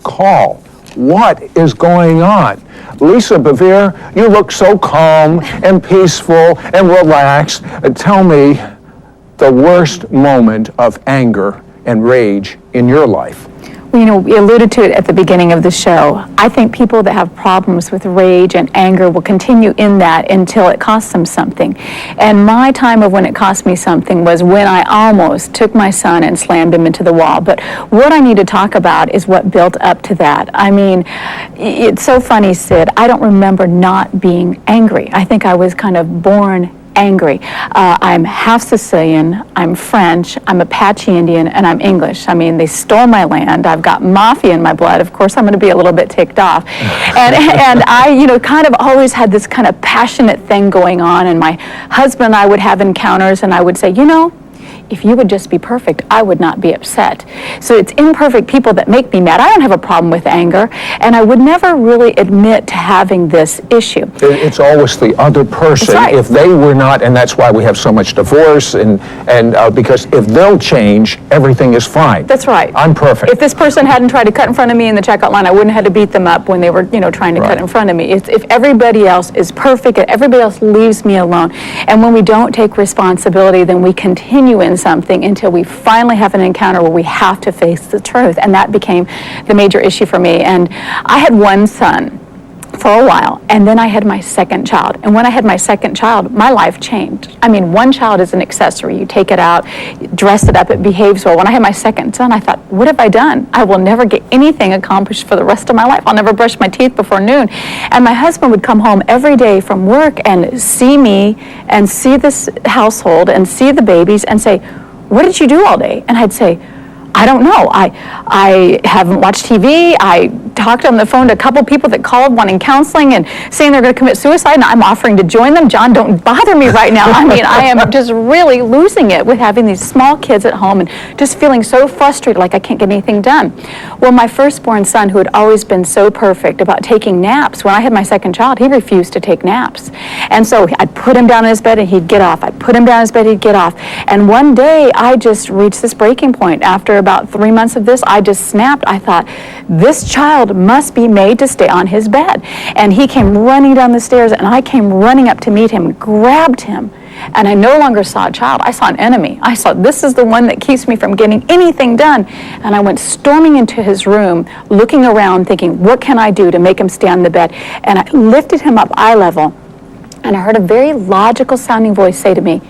call. What is going on? Lisa Bevere, you look so calm and peaceful and relaxed. Tell me the worst moment of anger and rage in your life. You know, we alluded to it at the beginning of the show. I think people that have problems with rage and anger will continue in that until it costs them something. And my time of when it cost me something was when I almost took my son and slammed him into the wall. But what I need to talk about is what built up to that. I mean, it's so funny, Sid. I don't remember not being angry. I think I was kind of born angry. I'm half Sicilian, I'm French, I'm Apache Indian, and I'm English. I mean, they stole my land. I've got mafia in my blood. Of course, I'm going to be a little bit ticked off. And I, you know, kind of always had this kind of passionate thing going on. And my husband and I would have encounters, and I would say, you know, if you would just be perfect, I would not be upset. So it's imperfect people that make me mad. I don't have a problem with anger, and I would never really admit to having this issue. It's always the other person. That's right. If they were not, and that's why we have so much divorce, and because if they'll change, everything is fine. That's right. I'm perfect. If this person hadn't tried to cut in front of me in the checkout line, I wouldn't have had to beat them up when they were, you know, trying to cut in front of me. If everybody else is perfect, and everybody else leaves me alone, and when we don't take responsibility, then we continue in something until we finally have an encounter where we have to face the truth. And that became the major issue for me. And I had one son for a while, and then I had my second child. And when I had my second child, my life changed. I mean, one child is an accessory. You take it out, dress it up, it behaves well. When I had my second son, I thought, what have I done? I will never get anything accomplished for the rest of my life. I'll never brush my teeth before noon. And my husband would come home every day from work and see me and see this household and see the babies and say, what did you do all day? And I'd say, I don't know. I haven't watched TV. I talked on the phone to a couple people that called wanting counseling and saying they're going to commit suicide, and I'm offering to join them. John, don't bother me right now. I mean, I am just really losing it with having these small kids at home and just feeling so frustrated, like I can't get anything done. Well, my firstborn son, who had always been so perfect about taking naps, when I had my second child, he refused to take naps. And so I'd put him down in his bed and he'd get off. I'd put him down in his bed, he'd get off. And one day I just reached this breaking point. After about 3 months of this, I just snapped. I thought, this child must be made to stay on his bed. And he came running down the stairs, and I came running up to meet him, grabbed him, and I no longer saw a child. I saw an enemy. I saw, this is the one that keeps me from getting anything done. And I went storming into his room, looking around, thinking, what can I do to make him stay on the bed? And I lifted him up eye level, and I heard a very logical sounding voice say to me,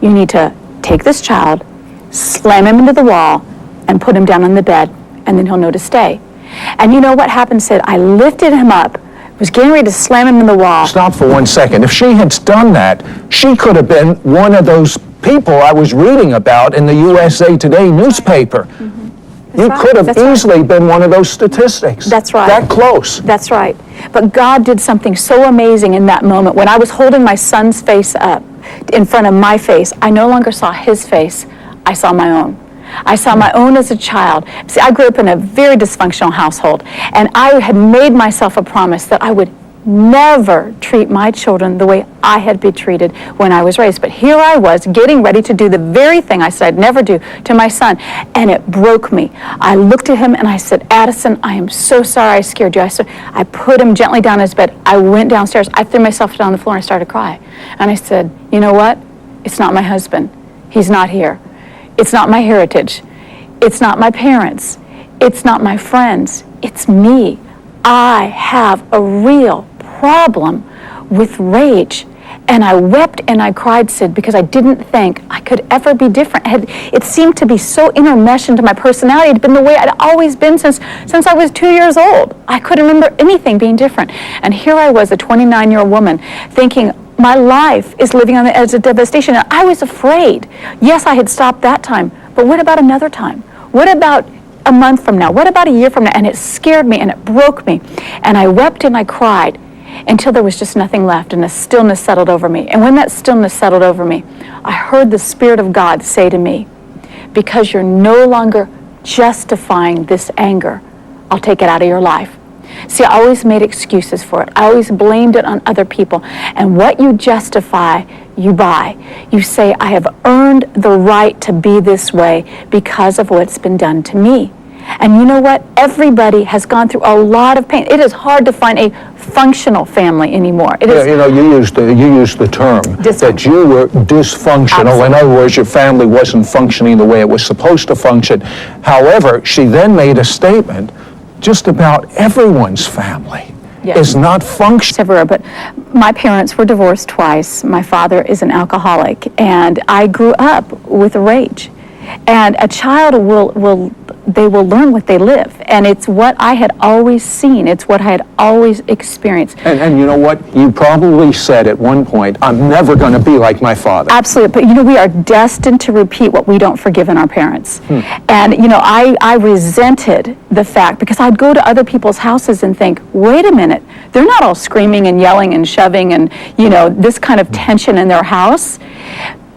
you need to take this child, slam him into the wall, and put him down on the bed, and then he'll know to stay. And you know what happened, Sid? I lifted him up, was getting ready to slam him in the wall. Stop for 1 second. If she had done that, she could have been one of those people I was reading about in the USA Today newspaper. Mm-hmm. You could have easily been one of those statistics. That's right. That close. That's right. But God did something so amazing in that moment. When I was holding my son's face up in front of my face, I no longer saw his face, I saw my own. I saw my own as a child. See, I grew up in a very dysfunctional household, and I had made myself a promise that I would never treat my children the way I had been treated when I was raised. But here I was getting ready to do the very thing I said I'd never do to my son, and it broke me. I looked at him and I said, Addison, I am so sorry I scared you. I put him gently down in his bed. I went downstairs. I threw myself down on the floor and I started to cry. And I said, you know what? It's not my husband. He's not here. It's not my heritage. It's not my parents. It's not my friends. It's me. I have a real problem with rage. And I wept and I cried, Sid, because I didn't think I could ever be different. It seemed to be so intermeshed into my personality. It had been the way I'd always been since I was 2 years old. I couldn't remember anything being different. And here I was, a 29-year-old woman, thinking, my life is living on the edge of devastation. And I was afraid. Yes, I had stopped that time, but what about another time? What about a month from now? What about a year from now? And it scared me and it broke me. And I wept and I cried until there was just nothing left and a stillness settled over me. And when that stillness settled over me, I heard the Spirit of God say to me, because you're no longer justifying this anger, I'll take it out of your life. See, I always made excuses for it. I always blamed it on other people. And what you justify, you buy. You say, I have earned the right to be this way because of what's been done to me. And you know what? Everybody has gone through a lot of pain. It is hard to find a functional family anymore. It is. You know, you used the term that you were dysfunctional. Absolutely. In other words, your family wasn't functioning the way it was supposed to function. However, she then made a statement: just about everyone's family is not functioning. Everywhere, but my parents were divorced twice. My father is an alcoholic, and I grew up with rage. And a child will learn what they live, and it's what I had always seen. It's what I had always experienced. And you know what? You probably said at one point, "I'm never going to be like my father." Absolutely, but you know, we are destined to repeat what we don't forgive in our parents. And you know, I resented the fact, because I'd go to other people's houses and think, wait a minute, they're not all screaming and yelling and shoving and, you know, this kind of tension in their house.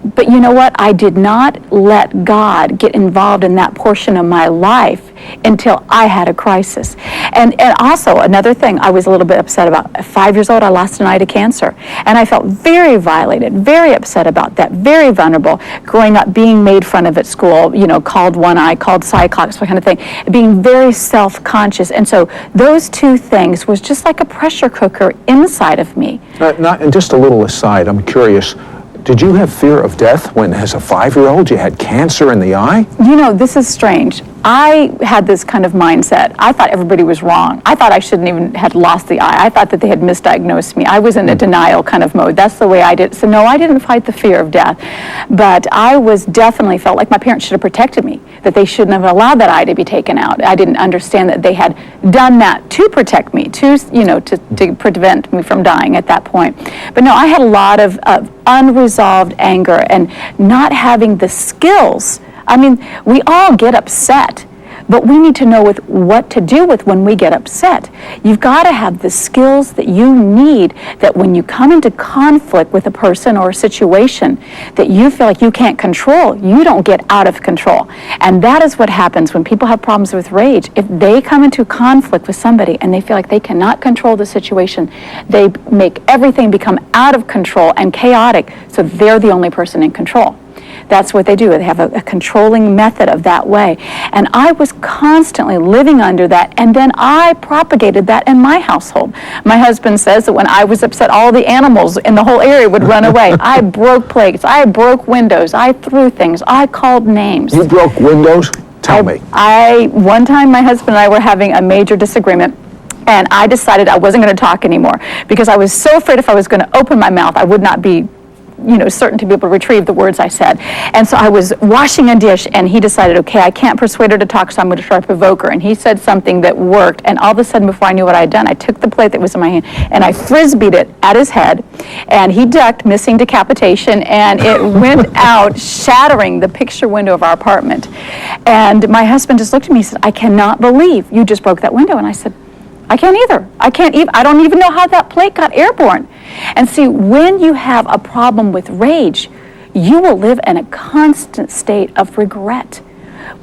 But you know what? I did not let God get involved in that portion of my life until I had a crisis. And also, another thing I was a little bit upset about. At 5 years old, I lost an eye to cancer. And I felt very violated, very upset about that, very vulnerable. Growing up, being made fun of at school, you know, called one eye, called cyclops, that kind of thing. Being very self-conscious. And so those two things was just like a pressure cooker inside of me. And just a little aside, I'm curious. Did you have fear of death when, as a 5-year-old, you had cancer in the eye? You know, this is strange. I had this kind of mindset. I thought everybody was wrong. I thought I shouldn't even had lost the eye. I thought that they had misdiagnosed me. I was in a denial kind of mode. That's the way I did. So no, I didn't fight the fear of death. But I was definitely felt like my parents should have protected me, that they shouldn't have allowed that eye to be taken out. I didn't understand that they had done that to protect me, to prevent me from dying at that point. But no, I had a lot of unresolved anger and not having the skills. I mean, we all get upset, but we need to know what to do with when we get upset. You've got to have the skills that you need, that when you come into conflict with a person or a situation that you feel like you can't control, you don't get out of control. And that is what happens when people have problems with rage. If they come into conflict with somebody and they feel like they cannot control the situation, they make everything become out of control and chaotic, so they're the only person in control. That's what they do. They have a controlling method of that way. And I was constantly living under that, and then I propagated that in my household. My husband says that when I was upset, all the animals in the whole area would run away. I broke plates. I broke windows. I threw things. I called names. You broke windows? Tell me. One time my husband and I were having a major disagreement, and I decided I wasn't going to talk anymore because I was so afraid if I was going to open my mouth, I would not be certain to be able to retrieve the words I said. And so I was washing a dish, and he decided, okay, I can't persuade her to talk, so I'm going to try to provoke her. And he said something that worked, and all of a sudden, before I knew what I had done, I took the plate that was in my hand, and I frisbeed it at his head, and he ducked, missing decapitation, and it went out, shattering the picture window of our apartment. And my husband just looked at me and said, I cannot believe you just broke that window. And I said, I can't either. I don't even know how that plate got airborne. And see, when you have a problem with rage, you will live in a constant state of regret,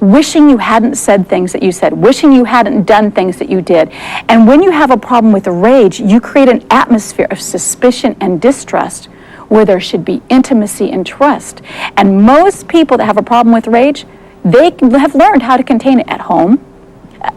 wishing you hadn't said things that you said, wishing you hadn't done things that you did. And when you have a problem with rage, you create an atmosphere of suspicion and distrust where there should be intimacy and trust. And most people that have a problem with rage, they have learned how to contain it at home.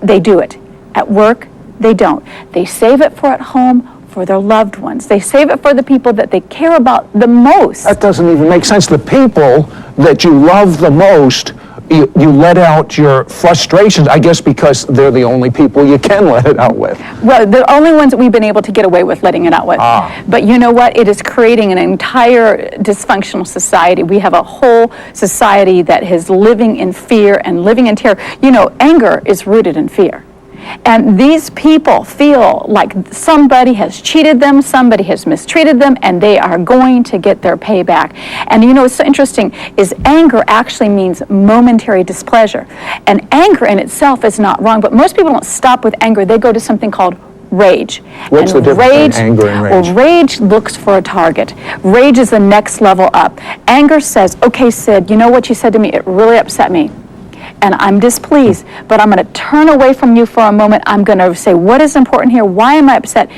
They do it. At work, they don't. They save it for at home, for their loved ones. They save it for the people that they care about the most. That doesn't even make sense. The people that you love the most, you let out your frustrations, I guess because they're the only people you can let it out with. Well, the only ones that we've been able to get away with letting it out with. But you know what? It is creating an entire dysfunctional society. We have a whole society that is living in fear and living in terror. You know, anger is rooted in fear. And these people feel like somebody has cheated them, somebody has mistreated them, and they are going to get their payback. And you know what's so interesting is anger actually means momentary displeasure. And anger in itself is not wrong, but most people don't stop with anger. They go to something called rage. What's the difference between anger and rage? Well, rage looks for a target. Rage is the next level up. Anger says, okay, Sid, you know what you said to me? It really upset me. And I'm displeased, but I'm going to turn away from you for a moment. I'm going to say, what is important here? Why am I upset?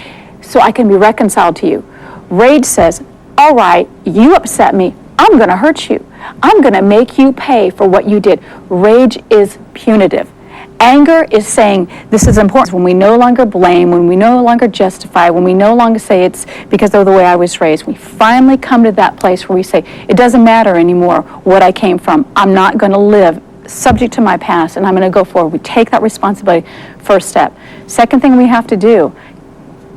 So I can be reconciled to you. Rage says, all right, you upset me. I'm going to hurt you. I'm going to make you pay for what you did. Rage is punitive. Anger is saying this is important. When we no longer blame, when we no longer justify, when we no longer say it's because of the way I was raised, we finally come to that place where we say, it doesn't matter anymore what I came from. I'm not going to live subject to my past, and I'm going to go forward. We take that responsibility, first step. Second thing we have to do,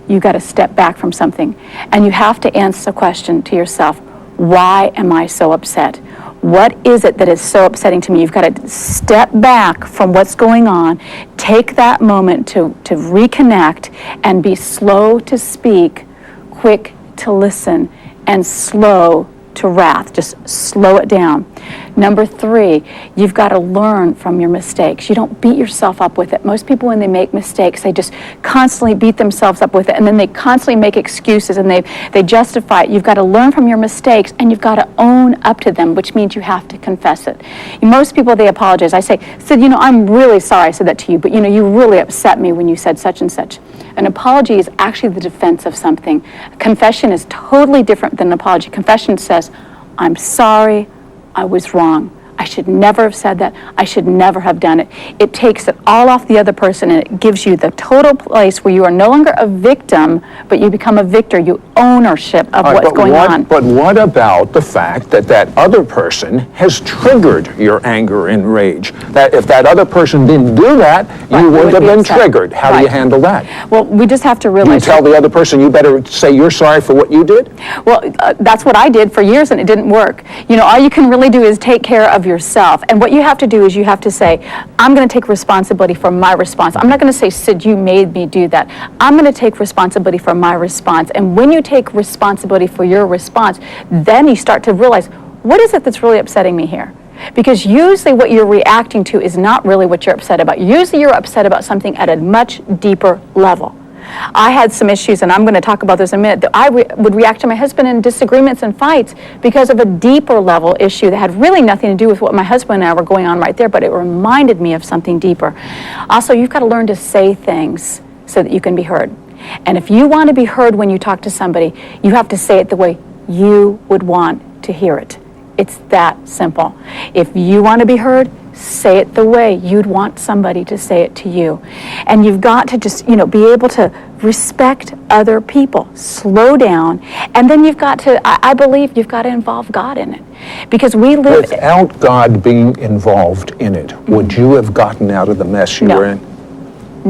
you got to step back from something, and you have to answer the question to yourself, why am I so upset? What is it that is so upsetting to me? You've got to step back from what's going on, take that moment to reconnect, and be slow to speak, quick to listen, and slow to wrath. Just slow it down. Number 3, you've got to learn from your mistakes. You don't beat yourself up with it. Most people, when they make mistakes, they just constantly beat themselves up with it, and then they constantly make excuses, and they justify it. You've got to learn from your mistakes, and you've got to own up to them, which means you have to confess it. Most people, they apologize. I say, Sid, I'm really sorry I said that to you, but you really upset me when you said such and such. An apology is actually the defense of something. Confession is totally different than an apology. Confession says, I'm sorry, I was wrong. I should never have said that. I should never have done it. It takes it all off the other person, and it gives you the total place where you are no longer a victim, but you become a victor. You ownership of what's going on. But what about the fact that that other person has triggered your anger and rage? That if that other person didn't do that, you would have been triggered. How do you handle that? Well, we just have to realize. You tell the other person you better say you're sorry for what you did? Well, that's what I did for years, and it didn't work. All you can really do is take care of yourself. And what you have to do is you have to say, I'm going to take responsibility for my response. I'm not going to say, Sid, you made me do that. I'm going to take responsibility for my response. And when you take responsibility for your response, then you start to realize, what is it that's really upsetting me here? Because usually what you're reacting to is not really what you're upset about. Usually you're upset about something at a much deeper level. I had some issues, and I'm going to talk about this in a minute, that I would react to my husband in disagreements and fights because of a deeper level issue that had really nothing to do with what my husband and I were going on right there, but it reminded me of something deeper. Also, you've got to learn to say things so that you can be heard. And if you want to be heard when you talk to somebody, you have to say it the way you would want to hear it. It's that simple. If you want to be heard, say it the way you'd want somebody to say it to you. And you've got to just, be able to respect other people. Slow down. And then you've got to, I believe you've got to involve God in it. Because we live... Without God being involved in it, would you have gotten out of the mess you were in?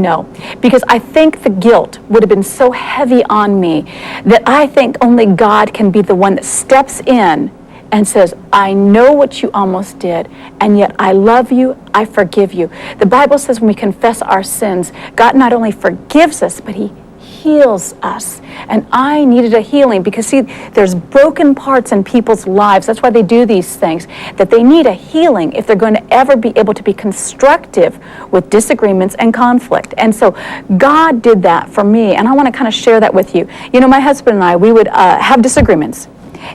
No, because I think the guilt would have been so heavy on me that I think only God can be the one that steps in and says, I know what you almost did, and yet I love you, I forgive you. The Bible says when we confess our sins, God not only forgives us, but He heals us. And I needed a healing because, see, there's broken parts in people's lives. That's why they do these things, that they need a healing if they're going to ever be able to be constructive with disagreements and conflict. And so God did that for me, and I want to kind of share that with you. My husband and I, we would have disagreements.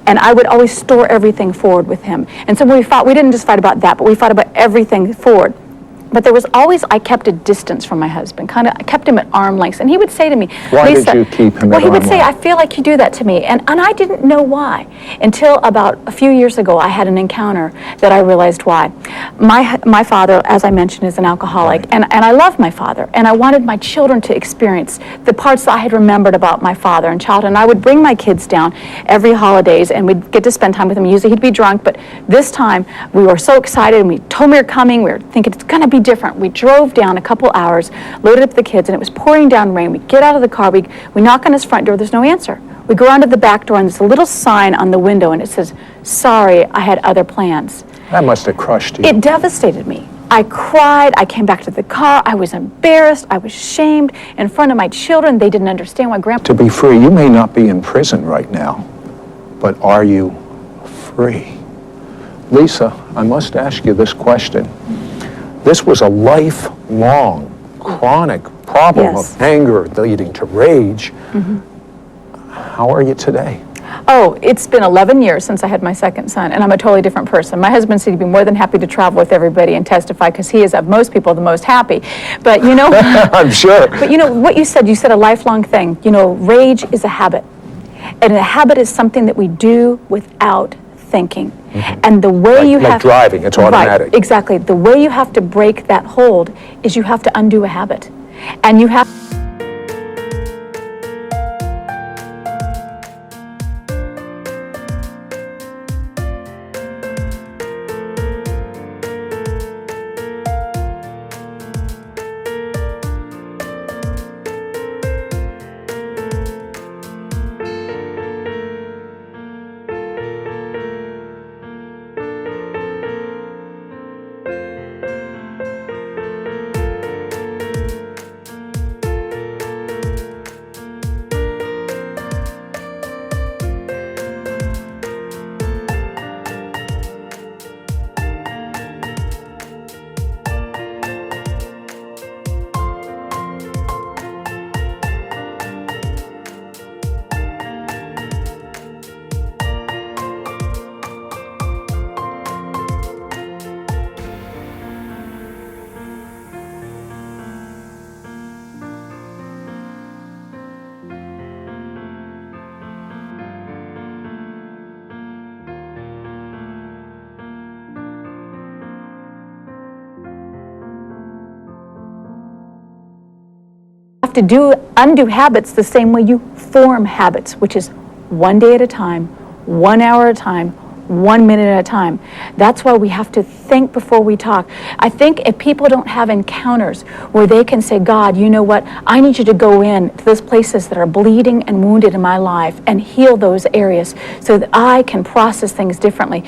And I would always store everything forward with him. And so when we fought, we didn't just fight about that, but we fought about everything forward. But there was always, I kept a distance from my husband, I kept him at arm length. And he would say to me, why Lisa, did you keep him at arm length? Well, he would say, I feel like you do that to me. And I didn't know why. Until about a few years ago, I had an encounter that I realized why. My father, as I mentioned, is an alcoholic. Right. And I love my father. And I wanted my children to experience the parts that I had remembered about my father and childhood. And I would bring my kids down every holidays, and we'd get to spend time with him. Usually he'd be drunk, but this time we were so excited, and we told him we were coming. We were thinking it's going to be different. We drove down a couple hours, loaded up the kids, and it was pouring down rain. We get out of the car, we knock on his front door, there's no answer. We go around to the back door, and there's a little sign on the window, and it says, sorry, I had other plans. That must have crushed you. It devastated me. I cried, I came back to the car, I was embarrassed, I was shamed in front of my children. They didn't understand why Grandpa... To be free, you may not be in prison right now, but are you free? Lisa, I must ask you this question. This was a lifelong, chronic problem of anger leading to rage. How are you today? Oh, it's been 11 years since I had my second son, and I'm a totally different person. My husband said he'd be more than happy to travel with everybody and testify because he is, of most people, the most happy. But, I'm sure. But, what you said a lifelong thing. Rage is a habit. And a habit is something that we do without thinking. And the way you like have... driving, it's automatic. Right, exactly. The way you have to break that hold is you have to undo a habit. And you have... to undo habits the same way you form habits, which is 1 day at a time, 1 hour at a time, 1 minute at a time. That's why we have to think before we talk. I think if people don't have encounters where they can say, God, you know what, I need you to go in to those places that are bleeding and wounded in my life and heal those areas so that I can process things differently.